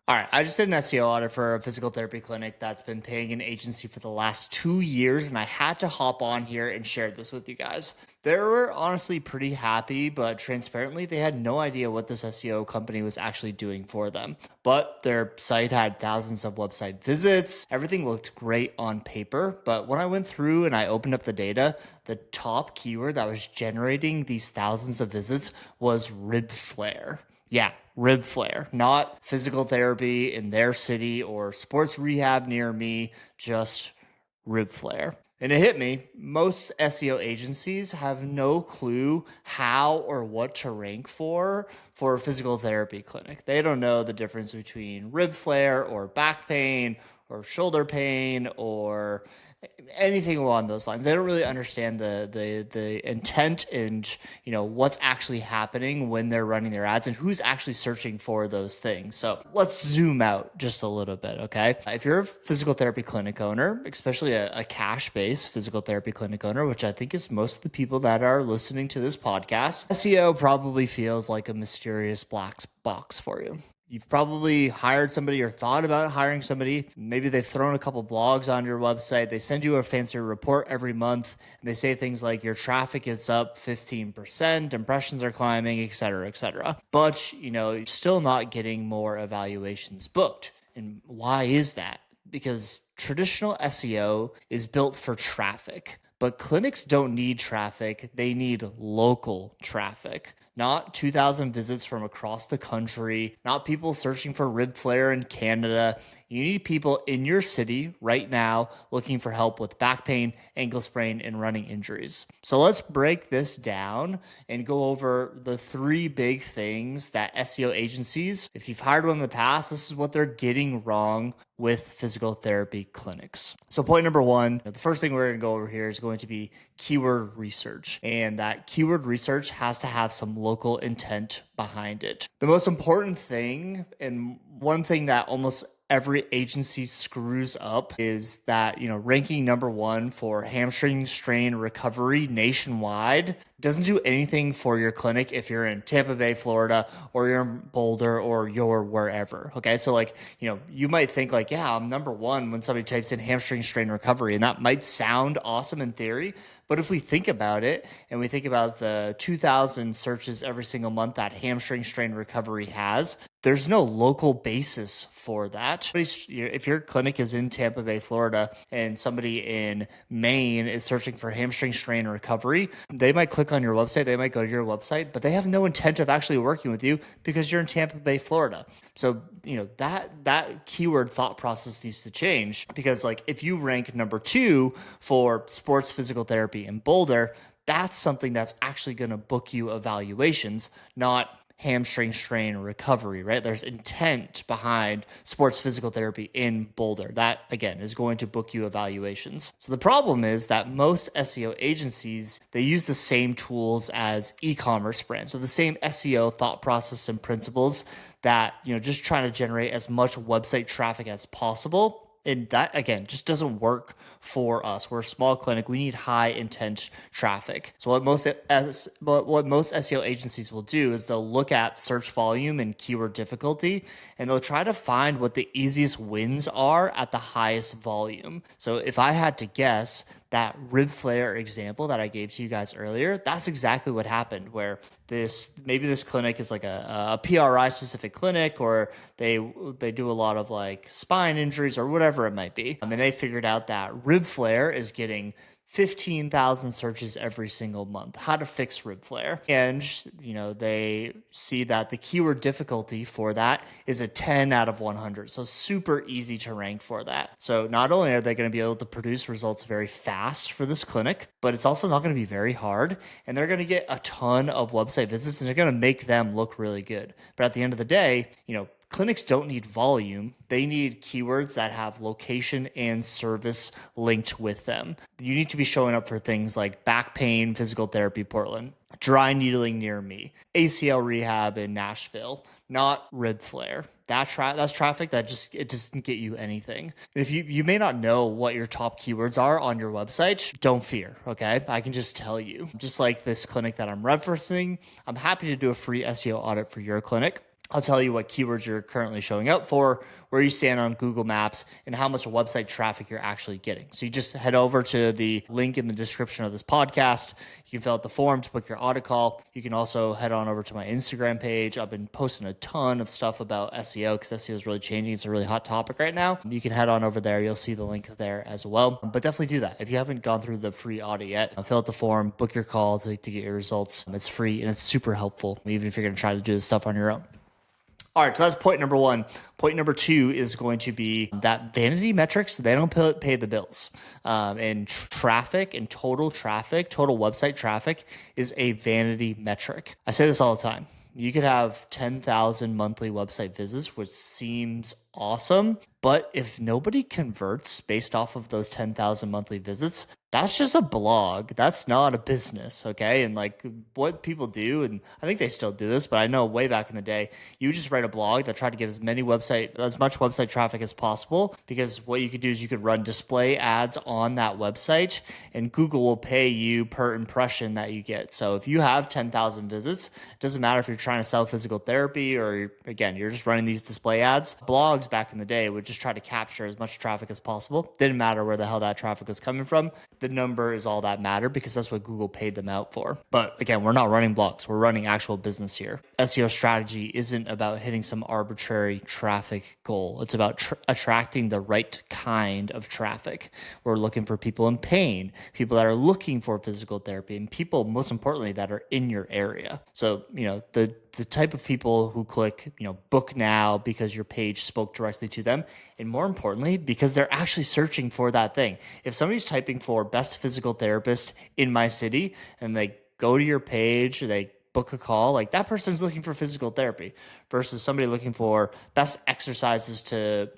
All right, I just did an SEO audit for a physical therapy clinic that's been paying an agency for the last 2 years, and I had to hop on here and share this with you guys. They were honestly pretty happy, but transparently, they had no idea what this SEO company was actually doing for them. But their site had thousands of website visits. Everything looked great on paper, but when I went through and I opened up the data, the top keyword that was generating these thousands of visits was rib flare. Yeah, rib flare, not physical therapy in their city or sports rehab near me, just rib flare. And it hit me. Most SEO agencies have no clue how or what to rank for a physical therapy clinic. They don't know the difference between rib flare or back pain or shoulder pain or anything along those lines. They don't really understand the intent and what's actually happening when they're running their ads and who's actually searching for those things. So let's zoom out just a little bit, okay? If you're a physical therapy clinic owner, especially a cash-based physical therapy clinic owner, which I think is most of the people that are listening to this podcast, SEO probably feels like a mysterious black box for you. You've probably hired somebody or thought about hiring somebody. Maybe they've thrown a couple blogs on your website. They send you a fancy report every month, and they say things like your traffic is up 15%, impressions are climbing, et cetera, et cetera. But, you're still not getting more evaluations booked. And why is that? Because traditional SEO is built for traffic. But clinics don't need traffic. They need local traffic, not 2,000 visits from across the country, not people searching for rib flare in Canada. You need people in your city right now looking for help with back pain, ankle sprain, and running injuries. So let's break this down and go over the three big things that SEO agencies, if you've hired one in the past, this is what they're getting wrong with physical therapy clinics. So point number one, the first thing we're going to go over here is going to be keyword research. And that keyword research has to have some local intent behind it. The most important thing, and one thing that almost every agency screws up, is that, ranking number one for hamstring strain recovery nationwide doesn't do anything for your clinic if you're in Tampa Bay, Florida, or you're in Boulder, or you're wherever. Okay. So you might think yeah, I'm number one when somebody types in hamstring strain recovery, and that might sound awesome in theory. But if we think about it and we think about the 2,000 searches every single month that hamstring strain recovery has, there's no local basis for that. If your clinic is in Tampa Bay, Florida, and somebody in Maine is searching for hamstring strain recovery, they might click on your website, they might go to your website, but they have no intent of actually working with you because you're in Tampa Bay, Florida. So, that keyword thought process needs to change, because if you rank number two for sports physical therapy in Boulder, that's something that's actually going to book you evaluations, not hamstring strain recovery, right? There's intent behind sports physical therapy in Boulder. That, again, is going to book you evaluations. So the problem is that most SEO agencies, they use the same tools as e-commerce brands. So the same SEO thought process and principles that, just trying to generate as much website traffic as possible. And that, again, just doesn't work for us. We're a small clinic. We need high intent traffic. So what most SEO agencies will do is they'll look at search volume and keyword difficulty, and they'll try to find what the easiest wins are at the highest volume. So if I had to guess, that rib flare example that I gave to you guys earlier, that's exactly what happened, where maybe this clinic is a PRI specific clinic, or they do a lot of spine injuries or whatever it might be. And they figured out that rib flare is getting 15,000 searches every single month. How to fix rib flare. And, they see that the keyword difficulty for that is a 10 out of 100. So super easy to rank for that. So not only are they going to be able to produce results very fast for this clinic, but it's also not going to be very hard. And they're going to get a ton of website visits, and they're going to make them look really good. But at the end of the day, clinics don't need volume. They need keywords that have location and service linked with them. You need to be showing up for things like back pain, physical therapy, Portland, dry needling near me, ACL rehab in Nashville, not rib flare. That's traffic that it doesn't get you anything. If you may not know what your top keywords are on your website, don't fear, okay? I can just tell you. Just like this clinic that I'm referencing, I'm happy to do a free SEO audit for your clinic. I'll tell you what keywords you're currently showing up for, where you stand on Google Maps, and how much website traffic you're actually getting. So you just head over to the link in the description of this podcast. You can fill out the form to book your audit call. You can also head on over to my Instagram page. I've been posting a ton of stuff about SEO because SEO is really changing. It's a really hot topic right now. You can head on over there. You'll see the link there as well. But definitely do that. If you haven't gone through the free audit yet, fill out the form, book your call to get your results. It's free and it's super helpful, even if you're going to try to do this stuff on your own. All right, so that's point number one. Point number two is going to be that vanity metrics, they don't pay the bills. And traffic and total website traffic is a vanity metric. I say this all the time. You could have 10,000 monthly website visits, which seems awesome. But if nobody converts based off of those 10,000 monthly visits, that's just a blog. That's not a business, okay? And like what people do, and I think they still do this, but I know way back in the day, you just write a blog that tried to get as much website traffic as possible, because what you could do is you could run display ads on that website, and Google will pay you per impression that you get. So if you have 10,000 visits, it doesn't matter if you're trying to sell physical therapy or, again, you're just running these display ads. Blogs back in the day would just try to capture as much traffic as possible. Didn't matter where the hell that traffic was coming from. The number is all that mattered because that's what Google paid them out for. But again, we're not running blogs. We're running actual business here. SEO strategy isn't about hitting some arbitrary traffic goal. It's about attracting the right kind of traffic. We're looking for people in pain, people that are looking for physical therapy, and people, most importantly, that are in your area. So, the type of people who click, book now because your page spoke directly to them. And more importantly, because they're actually searching for that thing. If somebody's typing for best physical therapist in my city and they go to your page, they book a call, like that person's looking for physical therapy versus somebody looking for best exercises to,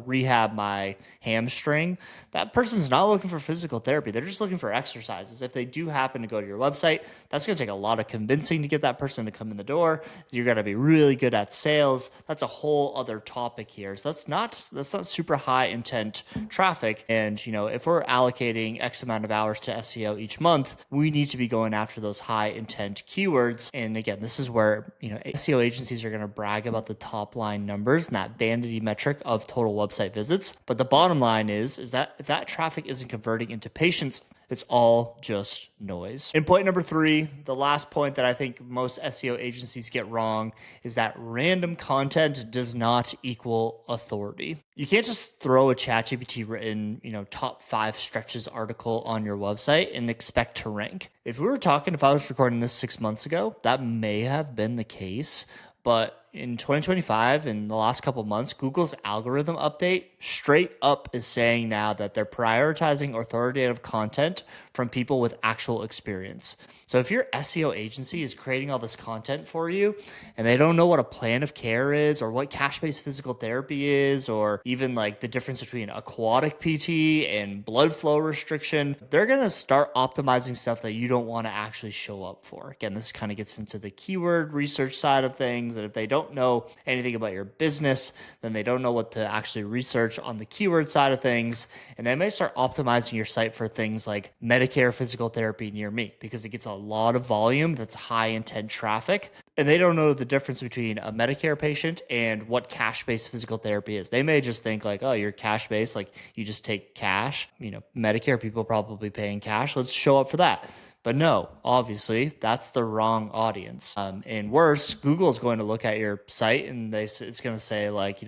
rehab my hamstring. That person's not looking for physical therapy. They're just looking for exercises. If they do happen to go to your website, that's going to take a lot of convincing to get that person to come in the door. You're going to be really good at sales. That's a whole other topic here. So that's not super high intent traffic. And, if we're allocating X amount of hours to SEO each month, we need to be going after those high intent keywords. And again, this is where, SEO agencies are going to brag about the top line numbers and that vanity metric of total website visits. But the bottom line is that if that traffic isn't converting into patients, it's all just noise. And point number three, the last point that I think most SEO agencies get wrong is that random content does not equal authority. You can't just throw a ChatGPT written, top 5 stretches article on your website and expect to rank. If I was recording this 6 months ago, that may have been the case. But in 2025, in the last couple of months, Google's algorithm update straight up is saying now that they're prioritizing authoritative content from people with actual experience. So if your SEO agency is creating all this content for you and they don't know what a plan of care is or what cash-based physical therapy is, or even like the difference between aquatic PT and blood flow restriction, they're going to start optimizing stuff that you don't want to actually show up for. Again, this kind of gets into the keyword research side of things. And if they don't know anything about your business, then they don't know what to actually research on the keyword side of things. And they may start optimizing your site for things like Medicare physical therapy near me, because it gets a lot of volume that's high intent traffic. And they don't know the difference between a Medicare patient and what cash-based physical therapy is. They may just think like, oh, you're cash-based, like you just take cash. Medicare people probably paying cash. Let's show up for that. But no, obviously, that's the wrong audience. And worse, Google is going to look at your site and it's going to say like,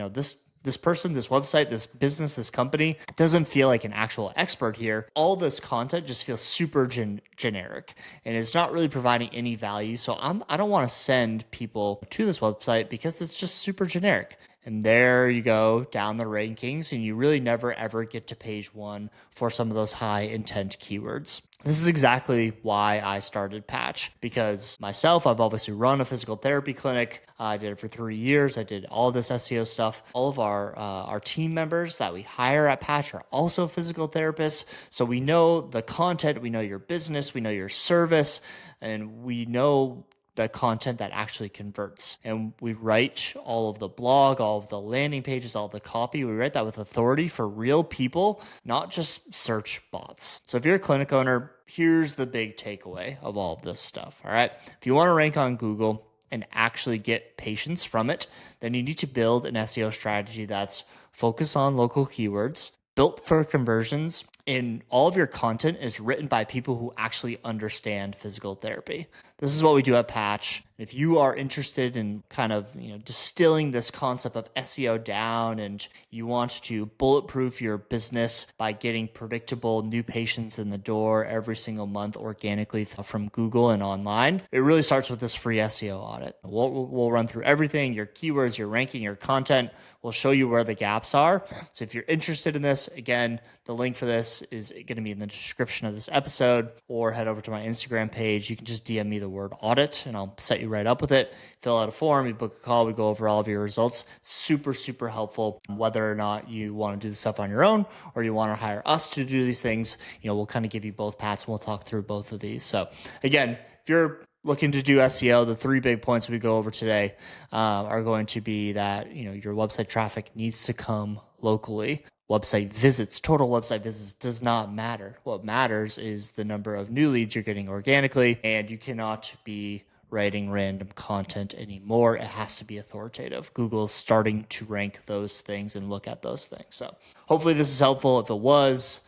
this person, this website, this business, this company doesn't feel like an actual expert here. All this content just feels super generic and it's not really providing any value. So I don't want to send people to this website because it's just super generic. And there you go down the rankings, and you really never ever get to page 1 for some of those high intent keywords. This is exactly why I started Patch, because myself, I've obviously run a physical therapy clinic. I did it for 3 years. I did all this SEO stuff. All of our team members that we hire at Patch are also physical therapists. So we know the content, we know your business, we know your service, and we know the content that actually converts. And we write all of the blog, all of the landing pages, all the copy. We write that with authority for real people, not just search bots. So if you're a clinic owner, here's the big takeaway of all of this stuff. All right. If you want to rank on Google, and actually get patients from it, then you need to build an SEO strategy that's focused on local keywords, built for conversions, and all of your content is written by people who actually understand physical therapy. This is what we do at Patch. If you are interested in kind of, distilling this concept of SEO down, and you want to bulletproof your business by getting predictable new patients in the door every single month organically from Google and online, it really starts with this free SEO audit. We'll run through everything, your keywords, your ranking, your content. We'll show you where the gaps are. So if you're interested in this, again, the link for this is going to be in the description of this episode, or head over to my Instagram page. You can just DM me the word audit and I'll set you right up with it. Fill out a form, you book a call, we go over all of your results. Super, super helpful. Whether or not you want to do the stuff on your own or you want to hire us to do these things, we'll kind of give you both paths and we'll talk through both of these. So again, if you're looking to do SEO, the 3 big points we go over today are going to be that, your website traffic needs to come locally. Website visits, total website visits does not matter. What matters is the number of new leads you're getting organically, and you cannot be writing random content anymore. It has to be authoritative. Google's starting to rank those things and look at those things. So hopefully this is helpful. If it was,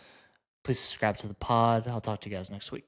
please subscribe to the pod. I'll talk to you guys next week.